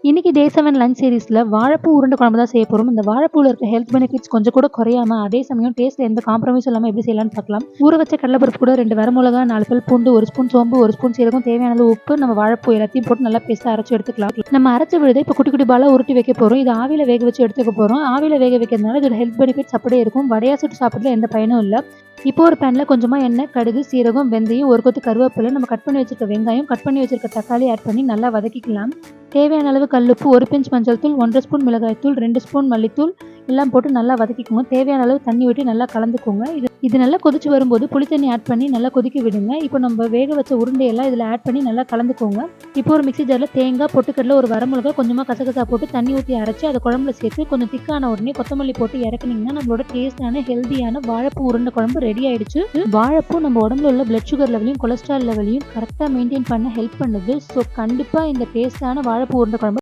இன்னைக்கு டே 7 லஞ்ச் சீரிஸ்ல வாழைப்பூ உருண்டை குழம்பு தான் செய்ய போறோம். இந்த வாழைப்பூல இருக்க ஹெல்த் பெனிஃபிட்ஸ் கொஞ்சம் கூட குறையாம, அதே சமயம் டேஸ்ட்ல எந்த காம்ப்ரமைஸும் இல்லாம எப்படி செய்யலாம்னு பார்க்கலாம். ஊற வச்ச கடலைப்பருப்பு கூட 2 வரமிளகா, 4 பல் பூண்டு, 1 ஸ்பூன் சோம்பு, 1 ஸ்பூன் சீரகம், தேவையான அளவு உப்பு, நம்ம வாழைப்பூ எல்லாத்தையும் போட்டு நல்லா பேஸ்டா அரைச்சு எடுத்துக்கலாம். நம்ம அரைச்ச விழுதை இப்போ குட்டி குட்டி பாலா உருட்டி வைக்க போறோம். இது ஆவியில வேக வச்சு எடுத்துக்க போறோம். ஆவியில வேக வைக்கிறதுனால இதோட ஹெல்த் பெனிஃபிட்ஸ் அப்படியே இருக்கும். வடையா சுட்டு சாப்பிட்றதுல எந்த பயனும் இல்லை. இப்போ ஒரு பேன்ல கொஞ்சமா எண்ணெய், கடுகு, சீரகம், வெந்தயம், ஒரு கொத்து கருவேப்பிலை, நம்ம கட் பண்ணி வச்சிருக்க வெங்காயம், கட் பண்ணி வச்சிருக்க தக்காளி ஆட் பண்ணி நல்லா வதக்கிக்கலாம். தேவையான அளவு கல்லுப்பு, 1 பிஞ்ச் மஞ்சள் தூள், 1 1/2 ஸ்பூன் மிளகாய் தூள், 2 ஸ்பூன் மல்லித்தூள் எல்லாம் போட்டு நல்லா வதக்கிக்கோங்க. தேவையான அளவு தண்ணி விட்டு நல்லா கலந்துக்கோங்க. இது நல்லா கொதிச்சு வரும்போது புளி தண்ணி ஆட் பண்ணி நல்லா கொதிக்க விடுங்க. இப்போ நம்ம வேக வச்ச உருண்டையெல்லாம் இதில் ஆட் பண்ணி நல்லா கலந்துக்கோங்க. இப்போ ஒரு மிக்ஸி ஜாரில் தேங்காய், பொட்டுக்கடலை, ஒரு வரமிளகா, கொஞ்சமாக கசகசா போட்டு தண்ணி ஊற்றி அரைச்சி அதை குழம்புல சேர்த்து கொஞ்சம் திக்கான உடனே கொத்தமல்லி போட்டு இறக்குனீங்கன்னா நம்மளோட டேஸ்டான ஹெல்தியான வாழைப்பூ உருண்டை குழம்பு ரெடி ஆயிடுச்சு. வாழைப்பூ நம்ம உடம்புல உள்ள பிளட் சுகர் லெவலையும் கொலஸ்ட்ரால் லெவலையும் கரெக்டாக மெயின்டைன் பண்ண ஹெல்ப் பண்ணுது. ஸோ கண்டிப்பாக இந்த டேஸ்டான வாழைப்பூ உருண்டை குழம்பு